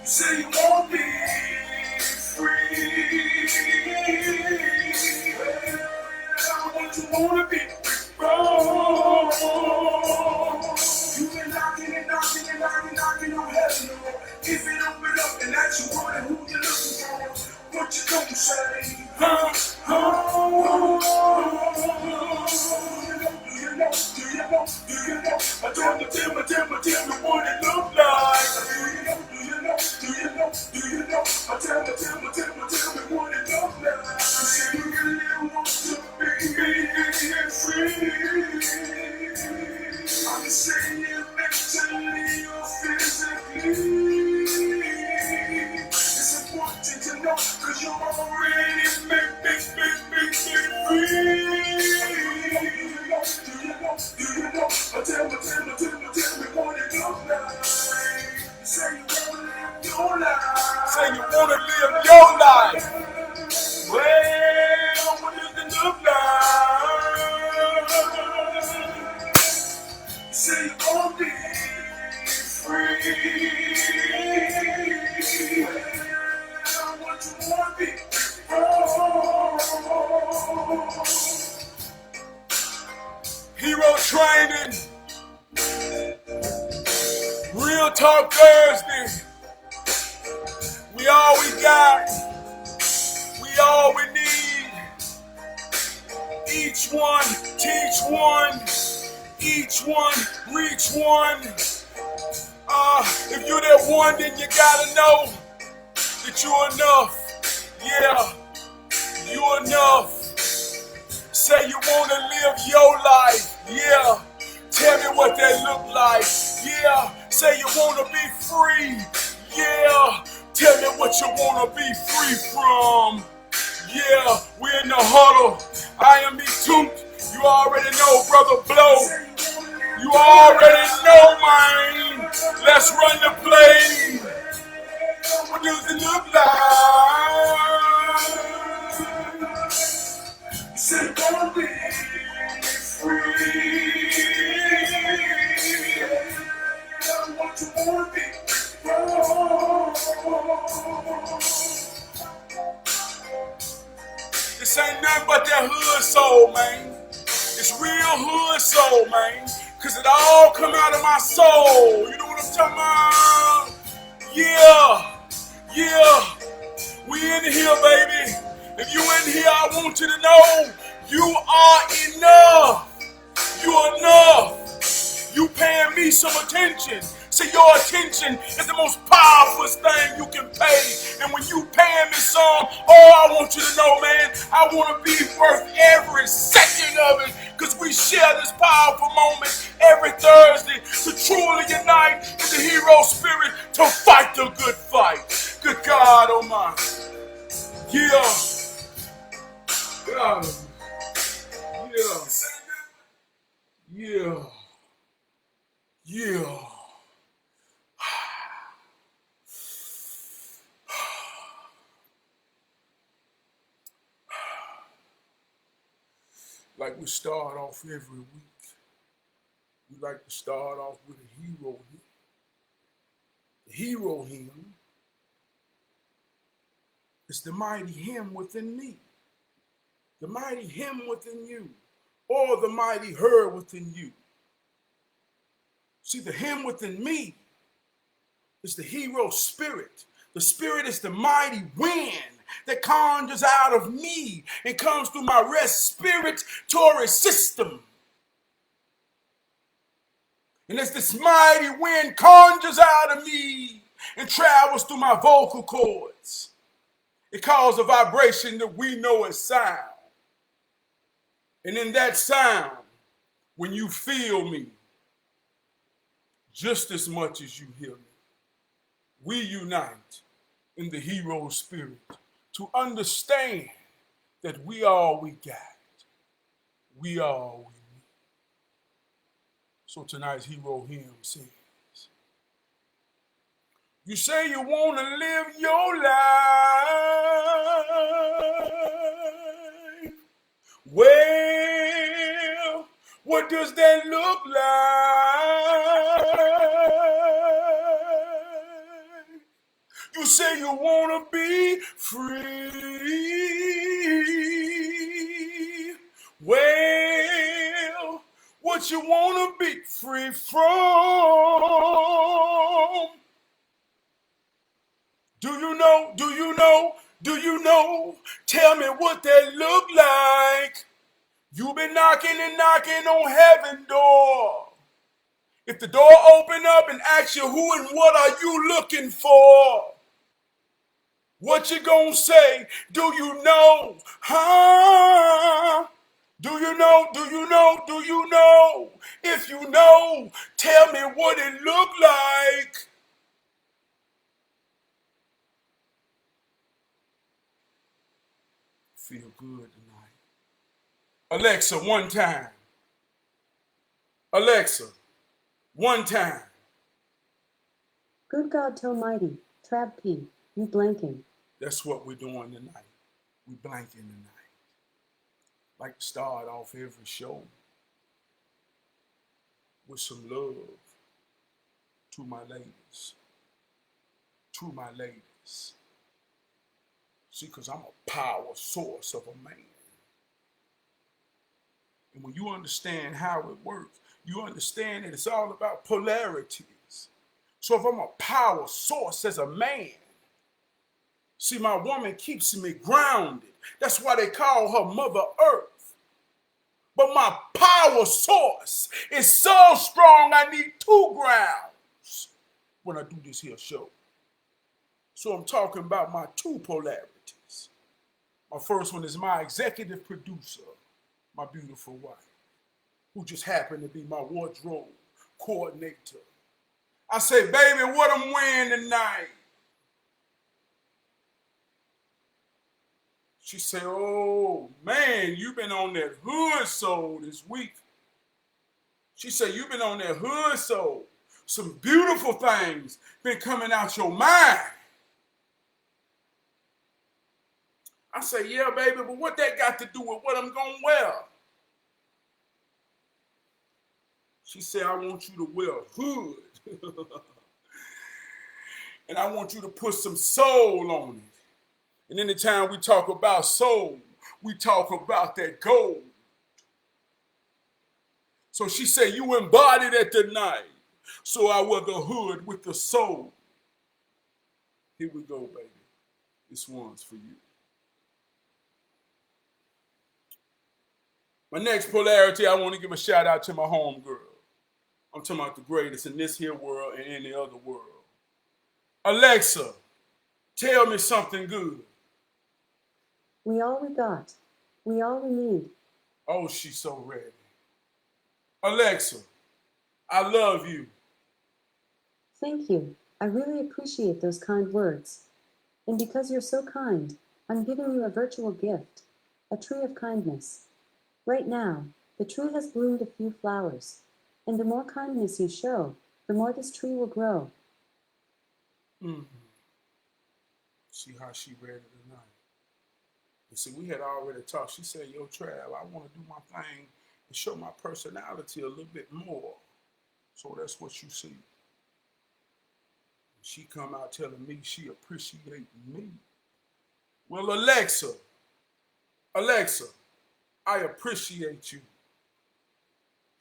Say you won't be free. What you wanna be? Oh, you've been knocking and knocking and knocking, knocking on heaven door. If it open up and that you want it, who you looking for? What you gonna say? Huh? Oh, do you know? Do you know? Do you know? Tell me what it look like. Do you know? Do you know? Do you know? Do you know? Tell me what it look like. Say you really want to be free. I'm saying it mentally or physically. It's important to know, cause you're already big free. Do you know? Do you know? Tell me what it look like. Say you wanna live your life. Say you wanna live your life. Well, what does it look like? Say you wanna be free. What you wanna be? Oh. Hero training. Real Talk Thursday. We all we got. We all we need. Each one, teach one. Each one, reach one. If you're that one, then you gotta know that you're enough. Yeah, you're enough. Say you wanna live your life. Yeah, tell me what that look like. Yeah, say you wanna be free. Yeah, tell me what you wanna be free from. Yeah, we're in the huddle. I am Toot. You already know, Brother Blow. You already know, man. Let's run the play. What does it look like? Say, gonna be free. What you wanna be? This ain't nothing but that hood soul, man. It's real hood soul, man. Cause it all come out of my soul. You know what I'm talking about? Yeah. We in here, baby. If you in here, I want you to know you are enough. You're enough. You paying me some attention. See, your attention is the most powerful thing you can pay. And when you paying me some, I want you to know, man, I want to be worth every second of it. Because we share this powerful moment every Thursday to truly unite in the hero spirit to fight the good fight. Good God Almighty. Yeah. God. Yeah. Like we start off every week, we like to start off with a hero hymn. The hero hymn is the mighty hymn within me, the mighty hymn within you, or the mighty her within you. See, the hymn within me is the hero spirit. The spirit is the mighty wind that conjures out of me and comes through my respiratory system. And as this mighty wind conjures out of me and travels through my vocal cords, it causes a vibration that we know as sound. And in that sound, when you feel me, just as much as you hear me, we unite in the hero spirit to understand that we all we got. We all we need. So tonight's hero hymn says, you say you want to live your life. What does that look like? You say you want to be free. Well, what you want to be free from? Do you know? Do you know? Do you know? Tell me what that look like. You've been knocking and knocking on heaven's door. If the door open up and asks you who and what are you looking for? What you gonna say? Do you know? Huh? Do you know? Do you know? Do you know? If you know, tell me what it look like. Feel good tonight. Alexa, one time. Alexa, one time. Good God Almighty, Trab P, you blanking. That's what we're doing tonight. We blanking tonight. Like to start off every show with some love to my ladies. To my ladies. See, because I'm a power source of a man. And when you understand how it works, you understand that it's all about polarities. So if I'm a power source as a man, see, my woman keeps me grounded. That's why they call her Mother Earth. But my power source is so strong, I need 2 grounds when I do this here show. So I'm talking about my 2 polarities. My first one is my executive producer, my beautiful wife, who just happened to be my wardrobe coordinator. I say, baby, what I'm wearing tonight? She said, oh, man, you've been on that hood soul this week. She said, you've been on that hood soul. Some beautiful things been coming out your mind. I say, yeah, baby, but what that got to do with what I'm going to wear? She said, I want you to wear hood. And I want you to put some soul on it. And anytime we talk about soul, we talk about that gold. So she said, you embodied it tonight. So I wear the hood with the soul. Here we go, baby. This one's for you. My next polarity, I want to give a shout out to my homegirl. I'm talking about the greatest in this here world and any other world. Alexa, tell me something good. We all we got. We all we need. Oh, she's so ready. Alexa, I love you. Thank you. I really appreciate those kind words. And because you're so kind, I'm giving you a virtual gift, a tree of kindness. Right now, the tree has bloomed a few flowers, and the more kindness you show, the more this tree will grow. Mm-hmm. See how she read it tonight. And see, we had already talked. She said, yo, Trav, I want to do my thing and show my personality a little bit more. So that's what you see. She come out telling me she appreciate me. Well, Alexa, I appreciate you.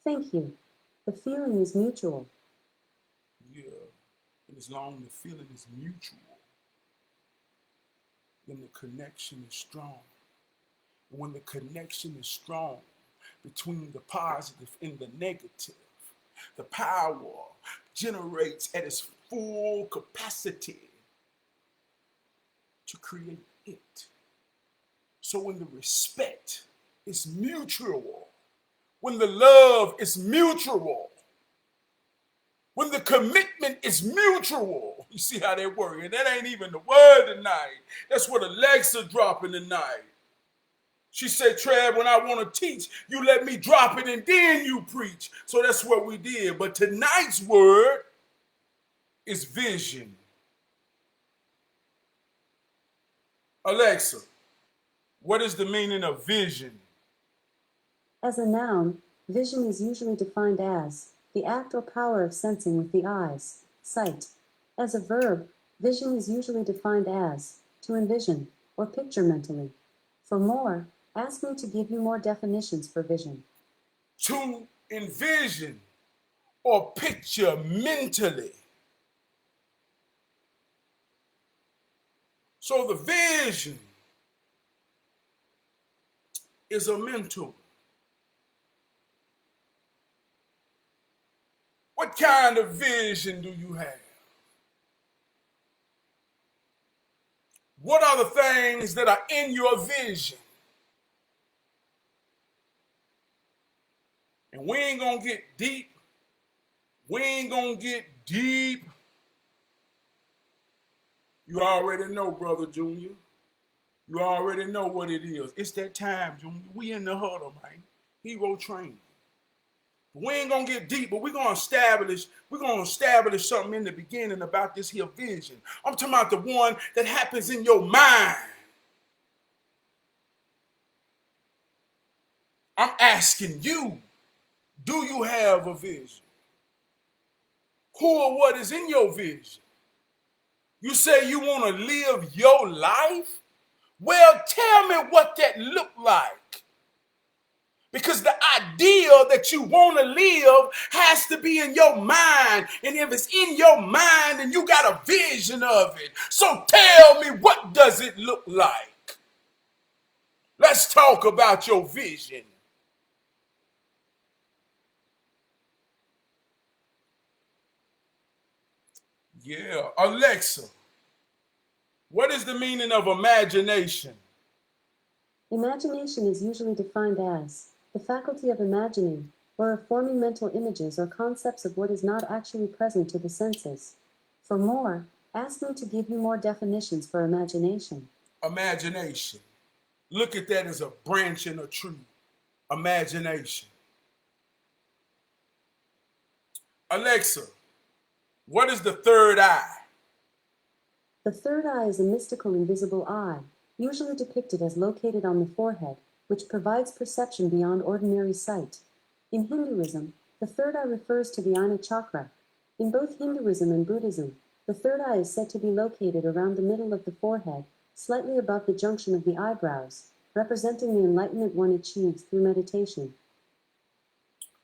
Thank you. The feeling is mutual. Yeah, and as long as the feeling is mutual, then the connection is strong. And when the connection is strong between the positive and the negative, the power generates at its full capacity to create it. So when the respect is mutual, when the love is mutual, when the commitment is mutual, you see how they work. And that ain't even the word tonight. That's what Alexa dropping tonight. She said, Trav, when I want to teach, you let me drop it and then you preach. So that's what we did. But tonight's word is vision. Alexa, what is the meaning of vision? As a noun, vision is usually defined as the act or power of sensing with the eyes, sight. As a verb, vision is usually defined as to envision or picture mentally. For more, ask me to give you more definitions for vision. To envision or picture mentally. So the vision is a mental. What kind of vision do you have? What are the things that are in your vision? And we ain't gonna get deep. We ain't gonna get deep. You already know, Brother Junior. You already know what it is. It's that time, Junior. We in the huddle, man. Hero training. We ain't gonna get deep, but we're gonna establish something in the beginning about this here vision. I'm talking about the one that happens in your mind. I'm asking you, do you have a vision? Who or what is in your vision? You say you want to live your life? Well, tell me what that look like. Because the ideal that you want to live has to be in your mind. And if it's in your mind, then you got a vision of it. So tell me, what does it look like? Let's talk about your vision. Yeah, Alexa, what is the meaning of imagination? Imagination is usually defined as the faculty of imagining or of forming mental images or concepts of what is not actually present to the senses. For more, ask me to give you more definitions for imagination. Imagination. Look at that as a branch in a tree. Imagination. Alexa, what is the third eye? The third eye is a mystical invisible eye, usually depicted as located on the forehead, which provides perception beyond ordinary sight. In Hinduism, the third eye refers to the Ajna chakra. In both Hinduism and Buddhism, the third eye is said to be located around the middle of the forehead, slightly above the junction of the eyebrows, representing the enlightenment one achieves through meditation.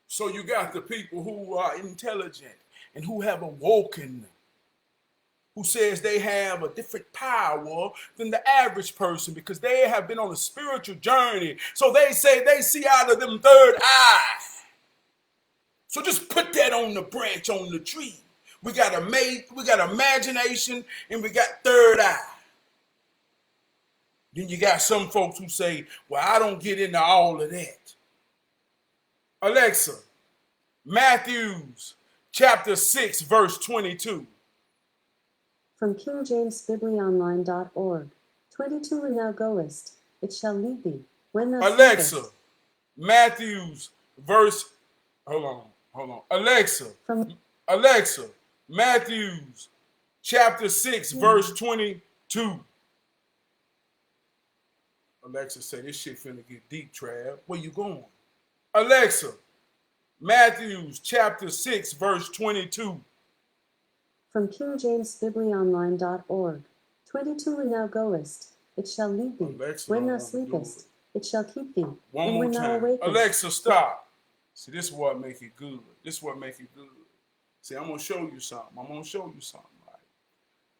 So you got the people who are intelligent and who have awoken, who says they have a different power than the average person because they have been on a spiritual journey. So they say they see out of them third eye. So just put that on the branch on the tree. We got imagination, and we got third eye. Then you got some folks who say, well, I don't get into all of that. Alexa, Matthew chapter 6, verse 22. From KingJamesBibleOnline.org. 22 When thou goest, it shall lead thee. When thou Alexa, sleepest. Matthew's verse, hold on. Alexa, Matthew's chapter 6, verse 22. Alexa said, this shit finna get deep, Trav. Where you going? Alexa, Matthew's chapter 6, verse 22. From KingJamesBibleOnline.org. 22 When thou goest, it shall lead thee. Alexa, when thou sleepest, it shall keep thee. One and more when thou time. awakest. Alexa, stop. See, this is what make it good. See, I'm going to show you something. Right?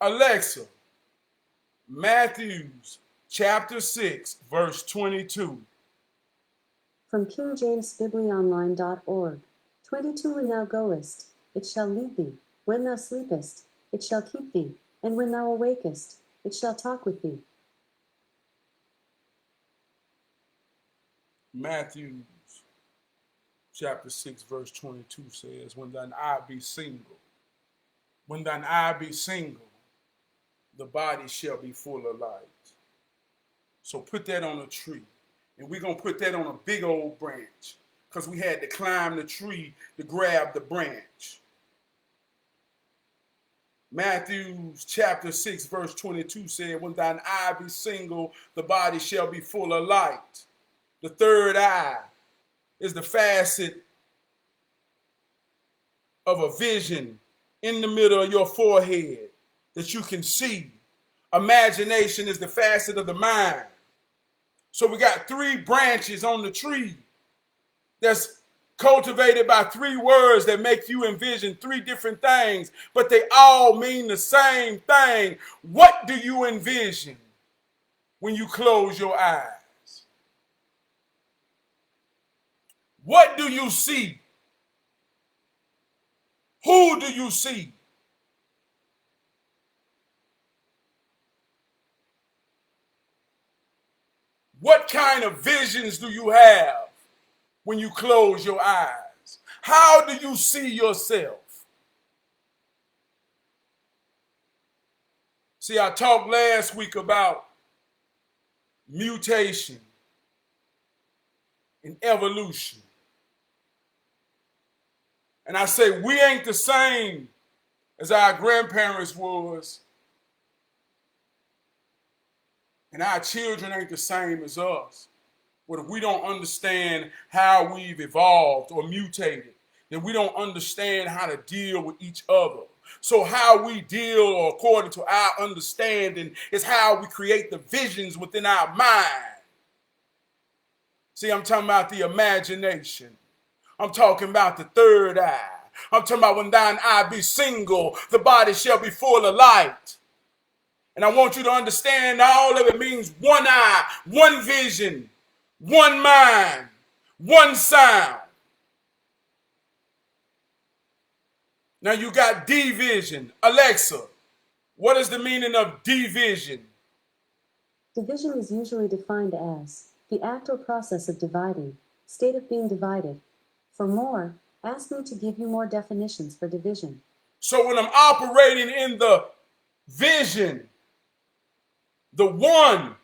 Alexa, Matthew's chapter 6, verse 22. From KingJamesBibleOnline.org. 22 When thou goest, it shall lead thee. When thou sleepest, it shall keep thee. And when thou awakest, it shall talk with thee. Matthew chapter 6, verse 22 says, when thine eye be single, the body shall be full of light. So put that on a tree. And we're going to put that on a big old branch because we had to climb the tree to grab the branch. Matthew chapter 6, verse 22 said, when thine eye be single, the body shall be full of light. The third eye is the facet of a vision in the middle of your forehead that you can see. Imagination is the facet of the mind. So we got 3 branches on the tree that's cultivated by 3 words that make you envision 3 different things, but they all mean the same thing. What do you envision when you close your eyes? What do you see? Who do you see? What kind of visions do you have when you close your eyes? How do you see yourself? See, I talked last week about mutation and evolution. And I say we ain't the same as our grandparents was, and our children ain't the same as us. But if we don't understand how we've evolved or mutated, then we don't understand how to deal with each other. So how we deal, according to our understanding, is how we create the visions within our mind. See, I'm talking about the imagination. I'm talking about the third eye. I'm talking about when thine eye be single, the body shall be full of light. And I want you to understand all of it means one eye, one vision, one mind, one sound. Now you got division. Alexa, what is the meaning of division? Division is usually defined as the act or process of dividing, state of being divided. For more, ask me to give you more definitions for division. So when I'm operating in the vision, the one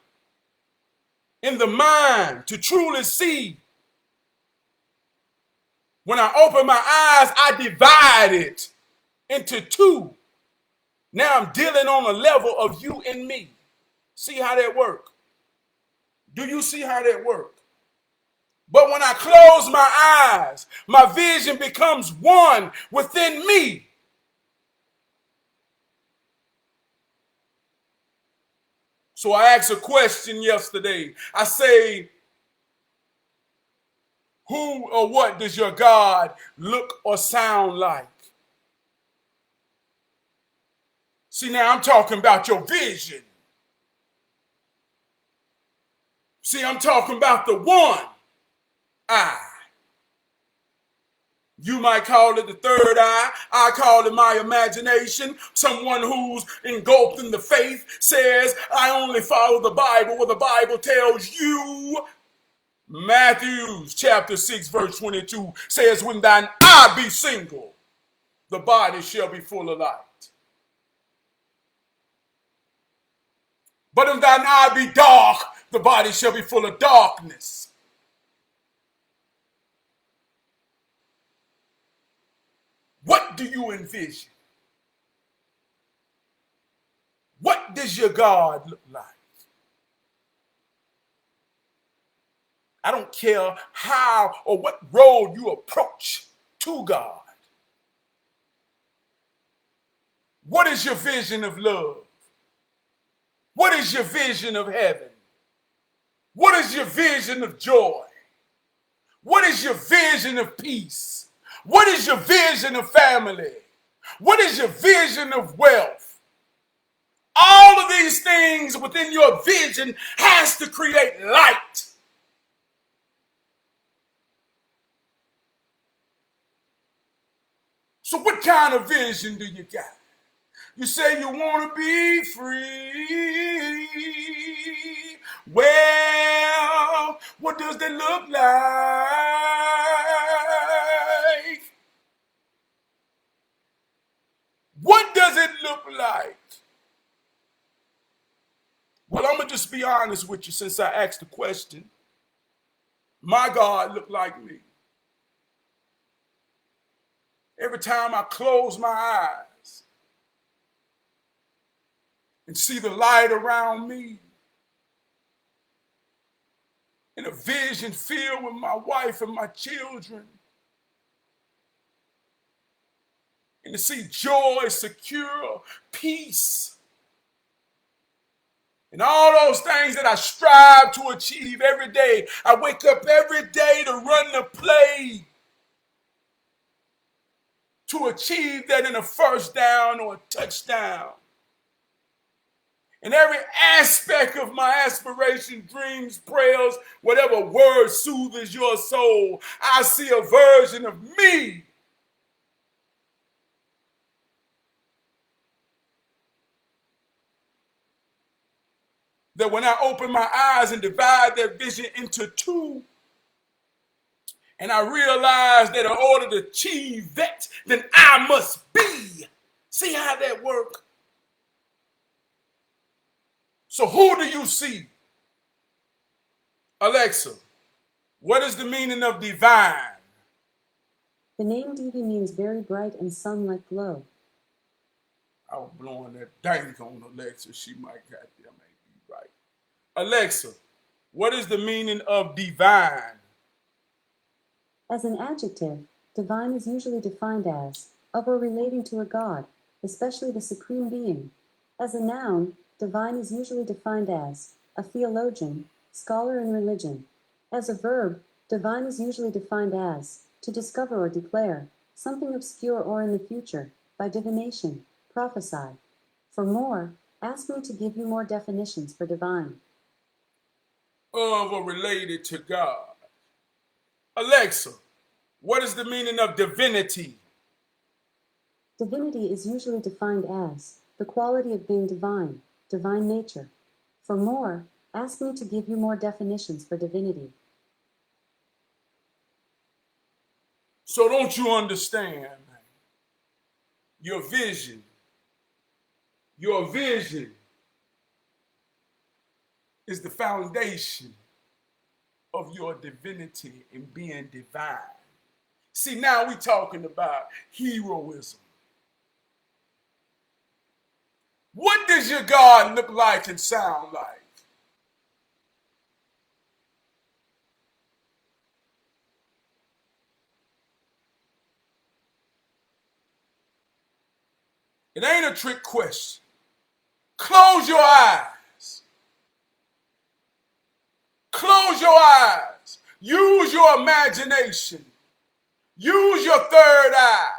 in the mind to truly see, when I open my eyes, I divide it into 2. Now I'm dealing on a level of you and me. See how that works? Do you see how that works? But when I close my eyes, my vision becomes one within me. So I asked a question yesterday. I say, who or what does your God look or sound like? See, now I'm talking about your vision. See, I'm talking about the one eye. You might call it the third eye. I call it my imagination. Someone who's engulfed in the faith says, I only follow the Bible what the Bible tells you. Matthew chapter 6 verse 22 says, when thine eye be single, the body shall be full of light. But if thine eye be dark, the body shall be full of darkness. What do you envision? What does your God look like? I don't care how or what road you approach to God. What is your vision of love? What is your vision of heaven? What is your vision of joy? What is your vision of peace? What is your vision of family? What is your vision of wealth? All of these things within your vision has to create light. So what kind of vision do you got? You say you want to be free. Well, what does that look like? What does it look like? Well, I'm going to just be honest with you since I asked the question. My God looked like me. Every time I close my eyes and see the light around me, in a vision filled with my wife and my children. And to see joy, secure, peace, and all those things that I strive to achieve every day. I wake up every day to run the play to achieve that in a first down or a touchdown. In every aspect of my aspiration, dreams, prayers, whatever word soothes your soul, I see a version of me. That when I open my eyes and divide that vision into two, and I realize that in order to achieve that, then I must be. See how that works? So who do you see? Alexa, what is the meaning of divine? The name Divi means very bright and sun-like glow. I was blowing that dank on Alexa. She might got there, maybe right. Alexa, what is the meaning of divine? As an adjective, divine is usually defined as of or relating to a god, especially the supreme being. As a noun, divine is usually defined as a theologian, scholar in religion. As a verb, divine is usually defined as to discover or declare, something obscure or in the future, by divination, prophesy. For more, ask me to give you more definitions for divine. Of or related to God. Alexa, what is the meaning of divinity? Divinity is usually defined as the quality of being divine, divine nature. For more, ask me to give you more definitions for divinity. So don't you understand? Your vision is the foundation of your divinity and being divine. See, now we're talking about heroism. What does your God look like and sound like? It ain't a trick question. Close your eyes. Close your eyes. Use your imagination. Use your third eye.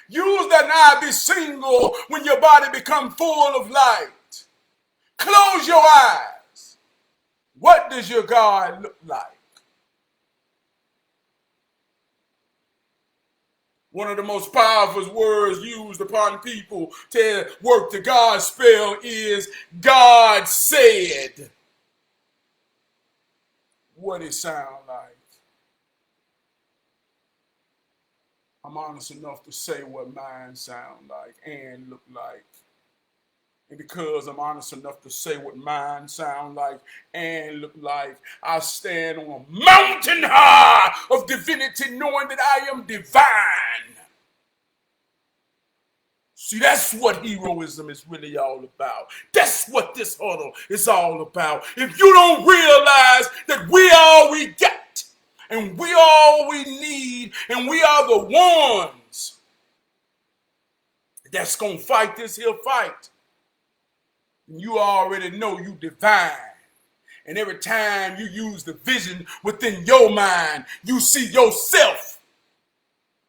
Use that eye be single when your body become full of light. Close your eyes. What does your God look like? One of the most powerful words used upon people to work the God spell is God said. What it sound like? I'm honest enough to say what mine sound like and look like. And because I'm honest enough to say what mine sound like and look like, I stand on a mountain high of divinity knowing that I am divine. See, that's what heroism is really all about. That's what this huddle is all about. If you don't realize that we all we got, and we all we need, and we are the ones that's going to fight this here fight, you already know you divine. And every time you use the vision within your mind, you see yourself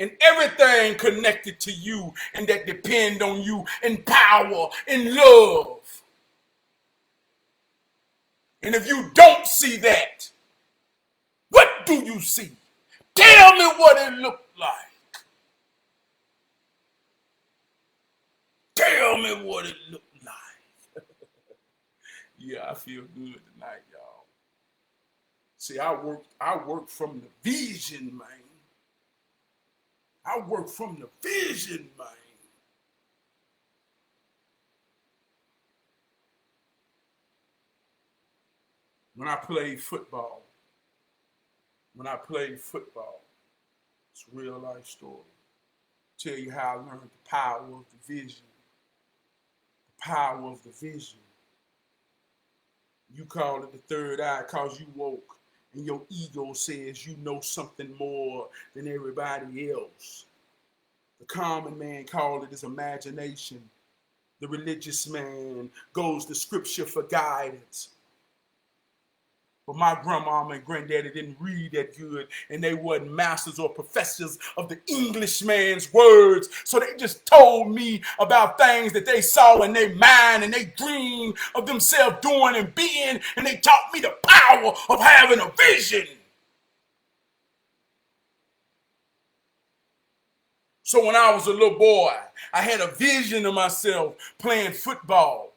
and everything connected to you and that depend on you in power, in love. And if you don't see that, what do you see? Tell me what it looked like. Tell me what it looked like. Yeah, I feel good tonight, y'all. See, I work from the vision, man. I work from the vision, man. When I played football, it's a real life story. Tell you how I learned the power of the vision. The power of the vision. You call it the third eye because you woke and your ego says you know something more than everybody else. The common man calls it his imagination. The religious man goes to scripture for guidance. But my grandmama and granddaddy didn't read that good, and they wasn't masters or professors of the Englishman's words. So they just told me about things that they saw in their mind and they dreamed of themselves doing and being, and they taught me the power of having a vision. So when I was a little boy, I had a vision of myself playing football.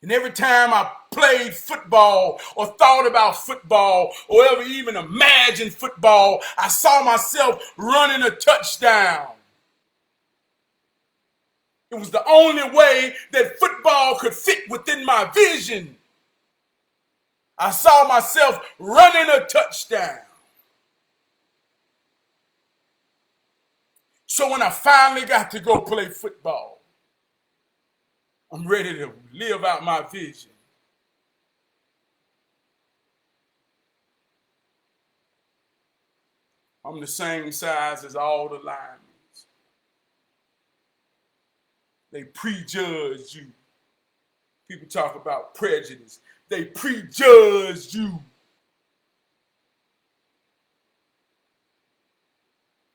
And every time I played football or thought about football or ever even imagined football, I saw myself running a touchdown. It was the only way that football could fit within my vision. I saw myself running a touchdown. So when I finally got to go play football, I'm ready to live out my vision. I'm the same size as all the linemen. They prejudge you. People talk about prejudice. They prejudge you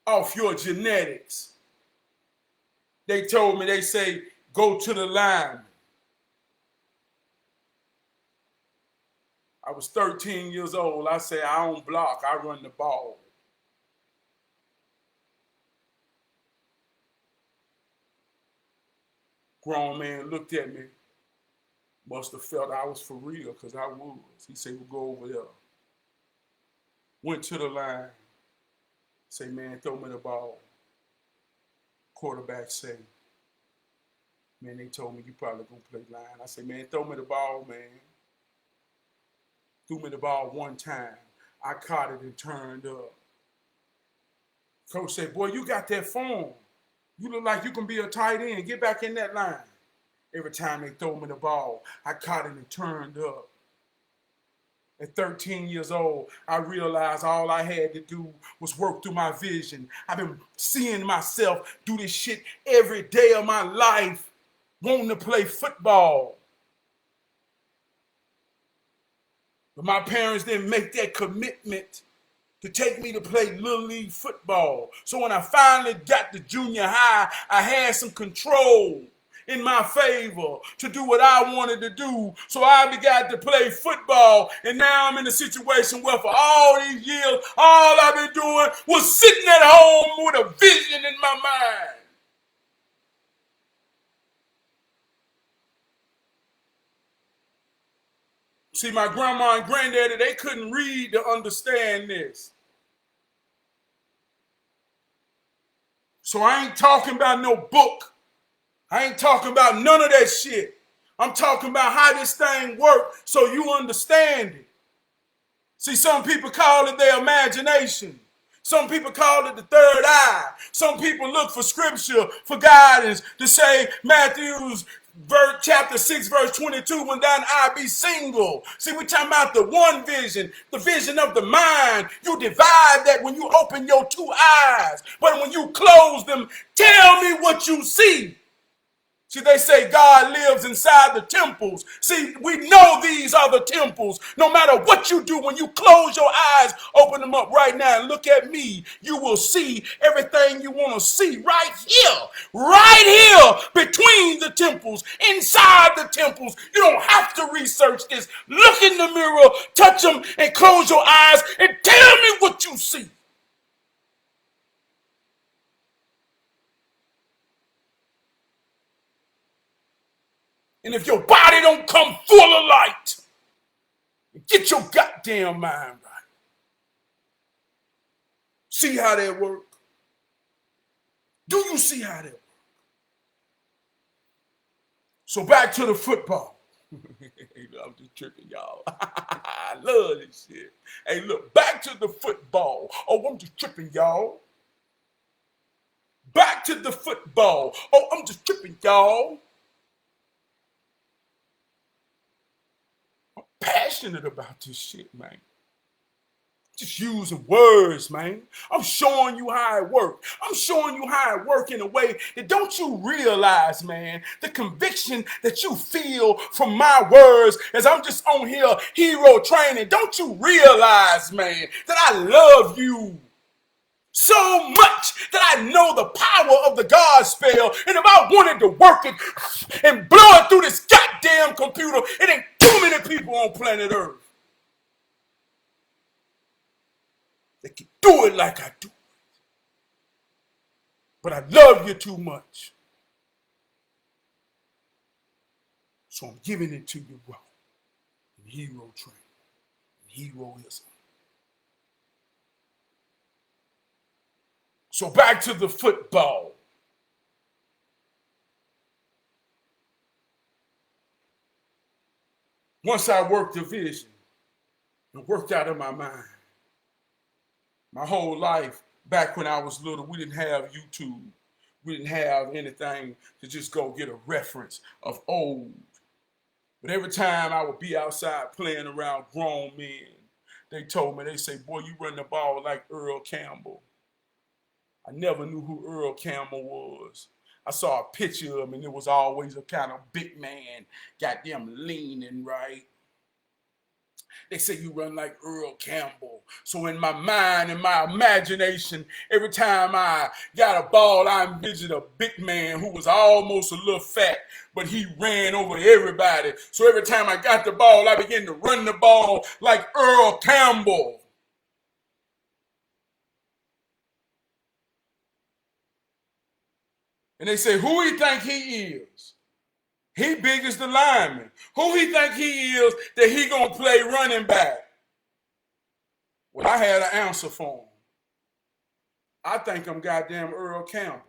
off your genetics. They told me, they say, go to the line. I was 13 years old. I said, I don't block, I run the ball. Grown man looked at me. Must have felt I was for real, because I was. He said, we'll go over there. Went to the line. Say, man, throw me the ball. Quarterback say, man, they told me you probably gonna play line. I said, man, throw me the ball, man. Threw me the ball one time. I caught it and turned up. Coach said, boy, you got that form. You look like you can be a tight end. Get back in that line. Every time they throw me the ball, I caught it and turned up. At 13 years old, I realized all I had to do was work through my vision. I've been seeing myself do this shit every day of my life, wanting to play football. But my parents didn't make that commitment to take me to play Little League football. So when I finally got to junior high, I had some control in my favor to do what I wanted to do. So I began to play football, and now I'm in a situation where for all these years, all I've been doing was sitting at home with a vision in my mind. See, my grandma and granddaddy, they couldn't read to understand this. So I ain't talking about no book. I ain't talking about none of that shit. I'm talking about how this thing works so you understand it. See, some people call it their imagination. Some people call it the third eye. Some people look for scripture for guidance to say Matthew's chapter 6, verse 22, when thine eye be single. See, we're talking about the one vision, the vision of the mind. You divide that when you open your two eyes. But when you close them, tell me what you see. See, they say God lives inside the temples. See, we know these are the temples. No matter what you do, when you close your eyes, open them up right now and look at me, you will see everything you want to see right here, between the temples, inside the temples. You don't have to research this. Look in the mirror, touch them, and close your eyes and tell me what you see. And if your body don't come full of light, get your goddamn mind right. See how that work? Do you see how that work? So back to the football. I'm just tripping, y'all. I love this shit. Hey, look, back to the football. Oh, I'm just tripping, y'all. Back to the football. Oh, I'm just tripping, y'all. Passionate about this shit, man. Just using words, man. I'm showing you how it works. I'm showing you how it works in a way that don't you realize, man, the conviction that you feel from my words as I'm just on here hero training. Don't you realize, man, that I love you so much that I know the power of the God spell, and if I wanted to work it and blow it through this goddamn computer, it ain't too many people on planet Earth that can do it like I do. But I love you too much. So I'm giving it to you raw. In hero training. In heroism. So back to the football. Once I worked the vision and worked out of my mind, my whole life, back when I was little, we didn't have YouTube. We didn't have anything to just go get a reference of old. But every time I would be outside playing around grown men, they told me, they say, boy, you run the ball like Earl Campbell. I never knew who Earl Campbell was. I saw a picture of him, and it was always a kind of big man, goddamn leaning, right? They say you run like Earl Campbell. So in my mind, in my imagination, every time I got a ball, I envisioned a big man who was almost a little fat, but he ran over everybody. So every time I got the ball, I began to run the ball like Earl Campbell. And they say, who he think he is? He big as the lineman. Who he think he is that he gonna play running back? Well, I had an answer for him. I think I'm goddamn Earl Campbell.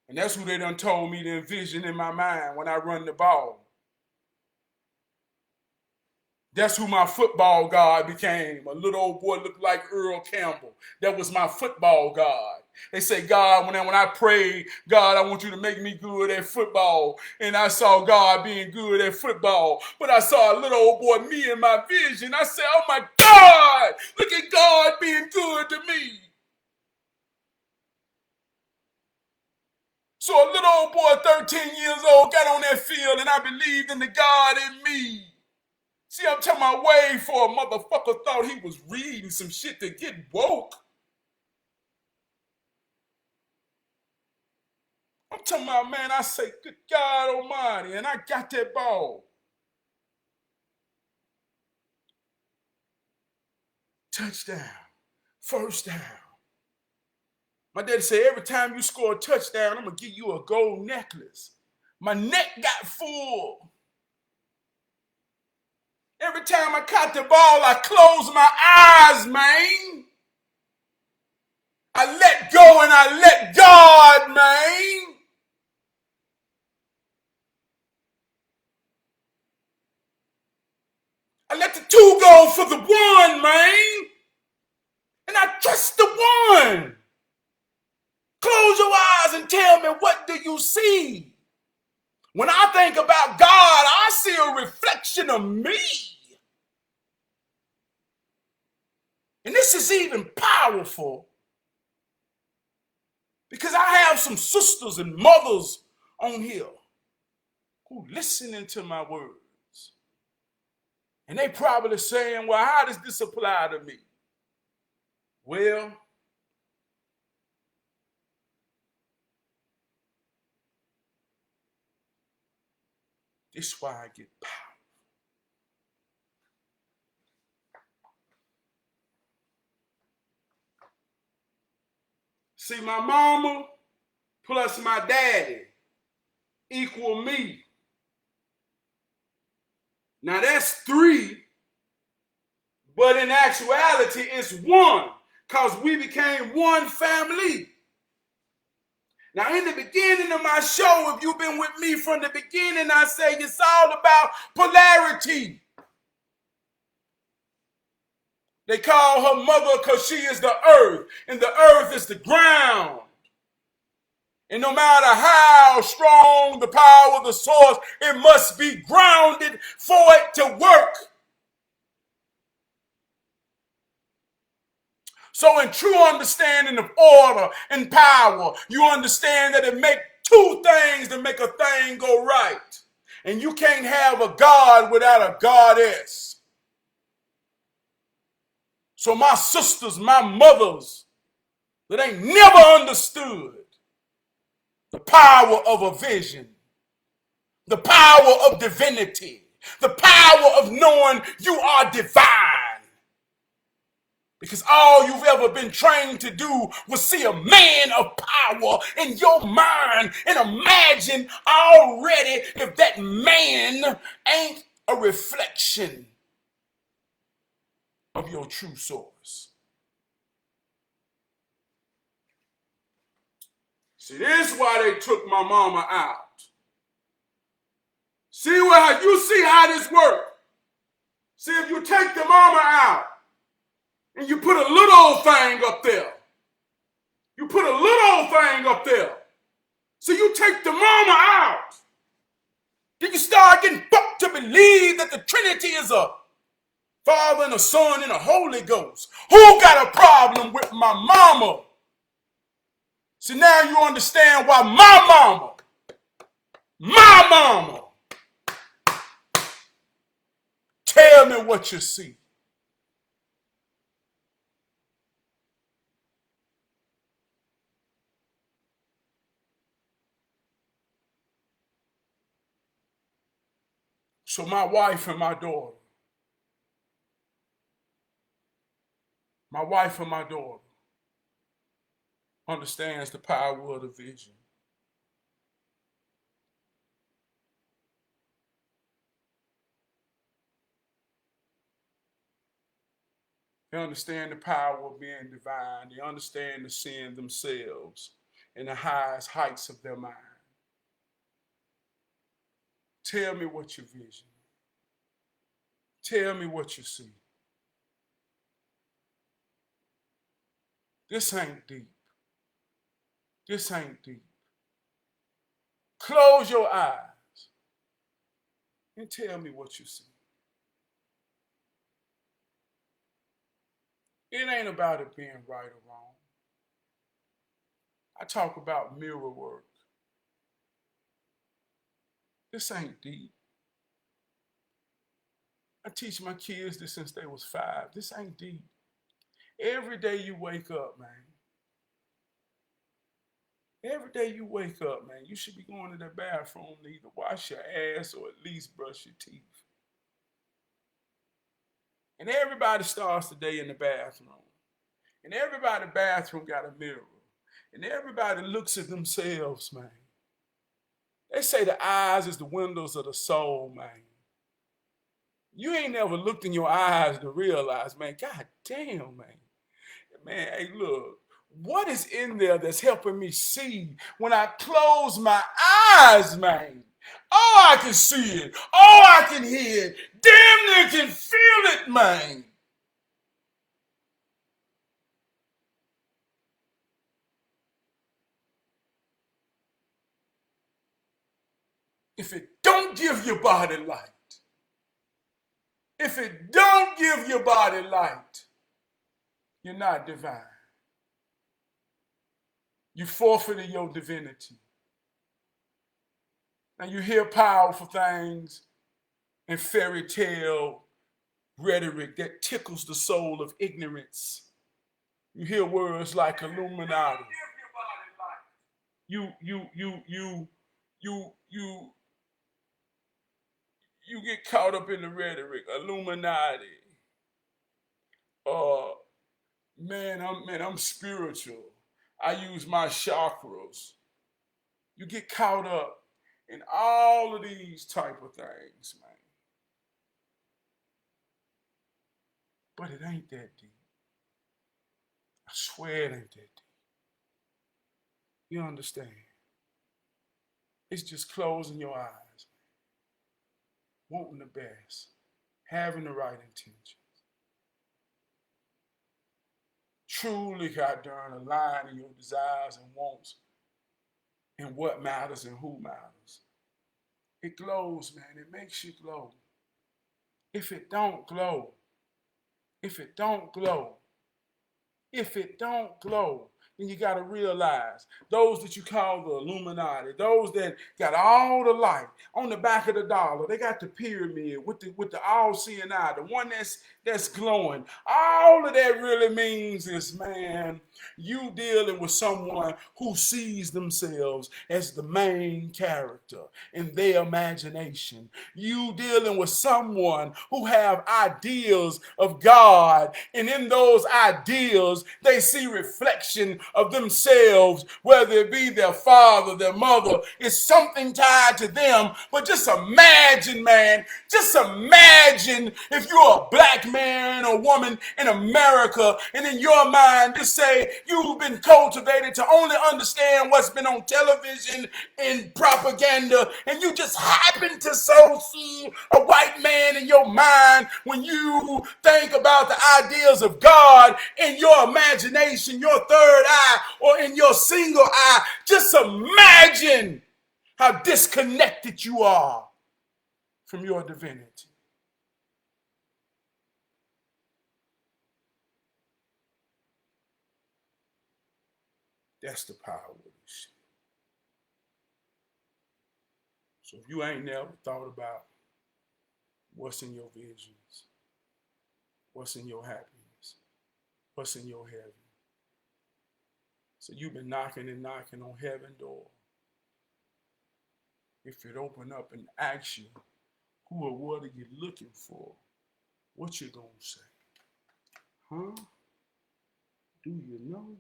And that's who they done told me to envision in my mind when I run the ball. That's who my football God became. A little old boy looked like Earl Campbell. That was my football God. They say, God, when I prayed, God, I want you to make me good at football. And I saw God being good at football. But I saw a little old boy, me in my vision. I said, oh my God, look at God being good to me. So a little old boy, 13 years old, got on that field and I believed in the God in me. See, I'm telling my way for a motherfucker thought he was reading some shit to get woke. I'm talking about, man, I say, good God almighty, and I got that ball. Touchdown. First down. My daddy said, every time you score a touchdown, I'm going to give you a gold necklace. My neck got full. Every time I caught the ball, I closed my eyes, man. I let go and I let God, man. I let the two go for the one, man. And I trust the one. Close your eyes and tell me, what do you see? When I think about God, I see a reflection of me. And this is even powerful because I have some sisters and mothers on here who listening to my words. And they probably saying, well, how does this apply to me? Well, this is why I get power. See, my mama plus my daddy equal me. Now that's 3, but in actuality it's 1, because we became one family. Now in the beginning of my show, if you've been with me from the beginning, I say it's all about polarity. They call her mother because she is the earth, and the earth is the ground. And no matter how strong the power of the source, it must be grounded for it to work. So in true understanding of order and power, you understand that it makes two things to make a thing go right. And you can't have a God without a goddess. So my sisters, my mothers, that ain't never understood the power of a vision, the power of divinity, the power of knowing you are divine. Because all you've ever been trained to do was see a man of power in your mind and imagine already if that man ain't a reflection of your true source. See, this is why they took my mama out. See what you see how this works. See, if you take the mama out and you put a little old thing up there, you put a little old thing up there. So you take the mama out. Then you start getting fucked to believe that the Trinity is a Father and a Son and a Holy Ghost. Who got a problem with my mama? So now you understand why my mama, tell me what you see. So my wife and my daughter, understands the power of the vision. They understand the power of being divine. They understand the seeing themselves in the highest heights of their mind. Tell me what your vision. Tell me what you see. This ain't deep. This ain't deep. Close your eyes and tell me what you see. It ain't about it being right or wrong. I talk about mirror work. This ain't deep. I teach my kids this since they was 5. This ain't deep. Every day you wake up, man. Every day you wake up, man, you should be going to the bathroom to either wash your ass or at least brush your teeth. And everybody starts the day in the bathroom. And everybody's bathroom got a mirror. And everybody looks at themselves, man. They say the eyes is the windows of the soul, man. You ain't never looked in your eyes to realize, man, God damn, man. Man, hey, look, what is in there that's helping me see when I close my eyes, man? Oh, I can see it. Oh, I can hear it. Damn near can feel it, man. If it don't give your body light, if it don't give your body light, you're not divine. You forfeited your divinity. Now you hear powerful things and fairy tale rhetoric that tickles the soul of ignorance. You hear words like Illuminati. You get caught up in the rhetoric, Illuminati. I'm spiritual. I use my chakras. You get caught up in all of these type of things, man. But it ain't that deep. I swear it ain't that deep. You understand? It's just closing your eyes, wanting the best, having the right intentions. Truly, God darn, aligning your desires and wants and what matters and who matters. It glows, man. It makes you glow. If it don't glow, If it don't glow, then you got to realize those that you call the Illuminati, those that got all the light on the back of the dollar, they got the pyramid with the all-seeing eye, the one that's glowing. All of that really means is, man, you dealing with someone who sees themselves as the main character in their imagination. You dealing with someone who have ideals of God, and in those ideals, they see reflection of themselves, whether it be their father, their mother. It's something tied to them. But just imagine, man, just imagine if you're a black man or woman in America, and in your mind, just say you've been cultivated to only understand what's been on television and propaganda, and you just happen to so see a white man in your mind when you think about the ideas of God in your imagination, your third eye, or in your single eye. Just imagine how disconnected you are from your divinity. That's the power of this shit. So if you ain't never thought about what's in your visions, what's in your happiness, what's in your heaven. So you've been knocking and knocking on heaven's door. If it open up and asks you, who or what are you looking for? What you gonna say? Huh? Do you know?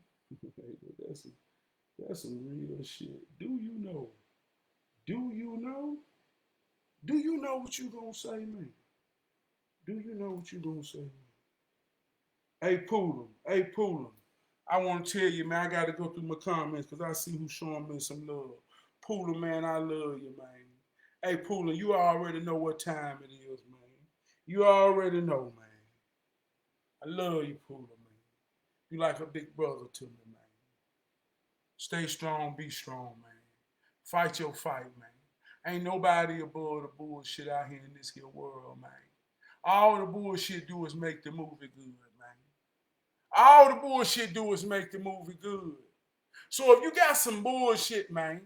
That's some real shit. Do you know? Do you know? Do you know what you gonna say, man? Do you know what you gonna say, man? Hey, Poodle. I want to tell you, man, I got to go through my comments because I see who's showing me some love. Poodle, man, I love you, man. Hey, Poodle, you already know what time it is, man. You already know, man. I love you, Poodle, man. You like a big brother to me, man. Stay strong, be strong, man. Fight your fight, man. Ain't nobody above the bullshit out here in this here world, man. All the bullshit do is make the movie good, man. All the bullshit do is make the movie good. So if you got some bullshit, man,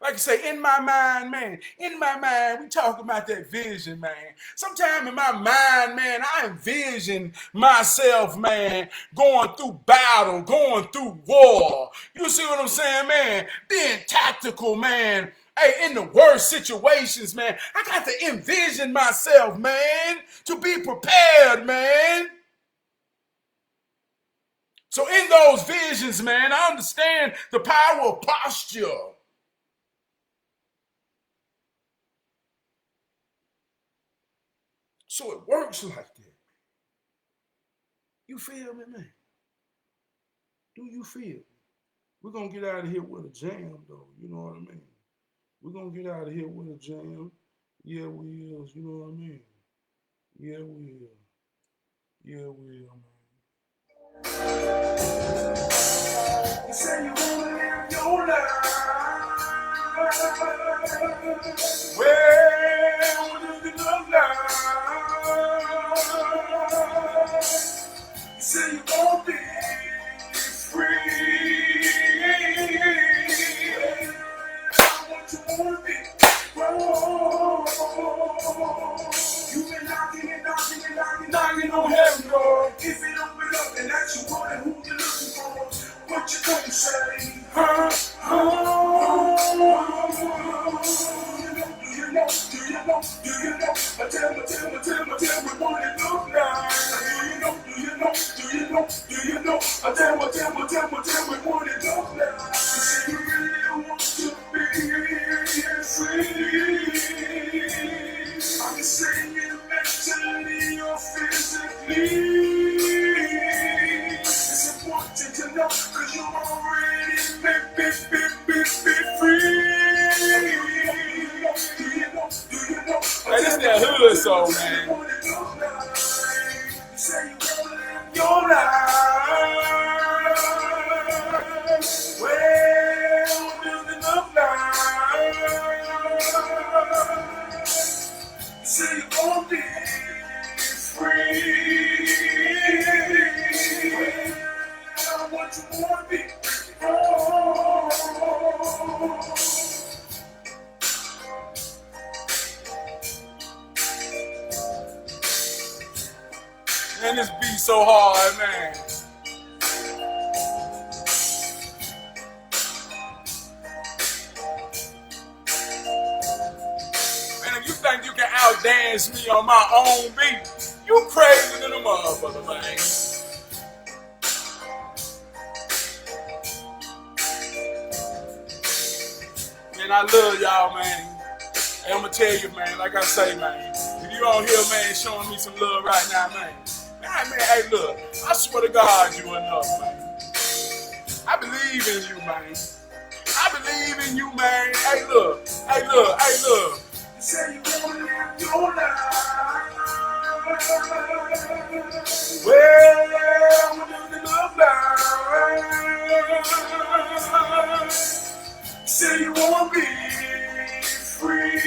like I say, in my mind, man, we talk about that vision, man. Sometime in my mind, man, I envision myself, man, going through battle, going through war. You see what I'm saying, man? Being tactical, man. Hey, in the worst situations, man, I got to envision myself, man, to be prepared, man. So in those visions, man, I understand the power of posture. So it works like that. You feel me, man? Do you feel me? We're going to get out of here with a jam, though. You know what I mean? We're going to get out of here with a jam. Yeah, we is. You know what I mean? Yeah, we is. Yeah, we is, man. You say you wanna live your life. Well, what does it look like? You say you wanna be free. What you wanna be? Whoa. You've been knocking on heaven door. If it open up and that you want it, who you looking for? What you gonna say? Huh? Do you know? Tell me what it look like. Do you know? Tell me what it look like. You really want to be free. I'm saying it mentally or physically. It's important to know, cause you already be free. Do you know? Hey, this is that hood song, man. You say you wanna live your life. Well, what does it look like? You say you wanna be free. so hard, man. And if you think you can outdance me on my own beat, you crazy than a motherfucker, man. Man, I love y'all, man. Hey, I'm gonna tell you, man, like I say, man, if you on here, man, showing me some love right now, man. Man, hey, look, I swear to God, you enough, man. I believe in you, man. I believe in you, man. Hey, look. You say you wanna live your life. Well, I'm living love life. You say you wanna be free.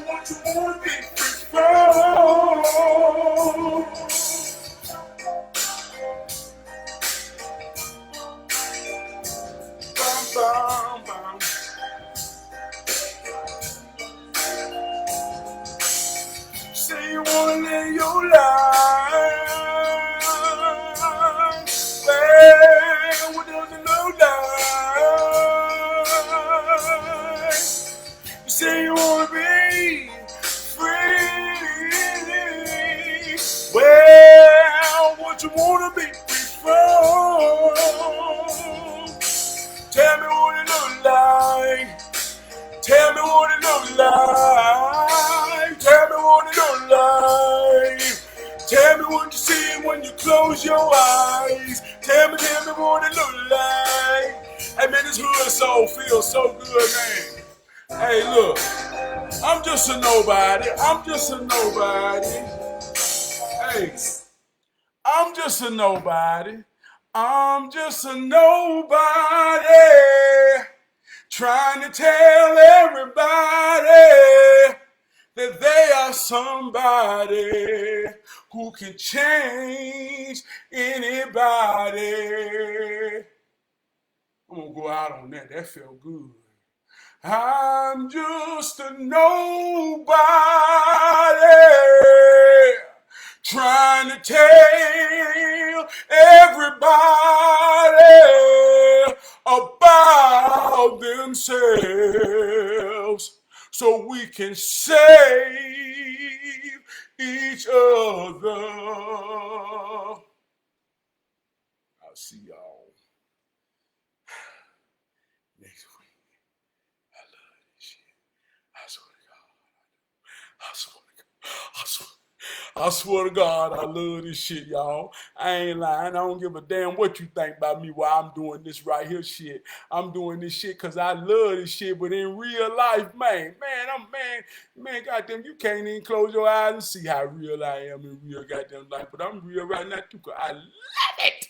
What you wanna be free from? Bum, bum. Say you wanna live your life. Well, what does it look like? You say you wanna be free. Well, what you wanna be free from? Tell me what it look like. Tell me what it look like. Tell me what it look like. Tell me what you see when you close your eyes. Tell me what it look like. Hey man, this hood soul feels so good, man. Hey look, I'm just a nobody. I'm just a nobody. Hey, I'm just a nobody. I'm just a nobody. Trying to tell everybody that they are somebody who can change anybody. I'm gonna go out on that. That felt good. I'm just a nobody trying to tell everybody about themselves so we can save each other. I'll see y'all next week. I love this shit. I swear to God. I swear to God. I swear to God, I love this shit, y'all. I ain't lying. I don't give a damn what you think about me while I'm doing this right here shit. I'm doing this shit because I love this shit, but in real life, man, goddamn, you can't even close your eyes and see how real I am in real goddamn life. But I'm real right now, too, because I love it.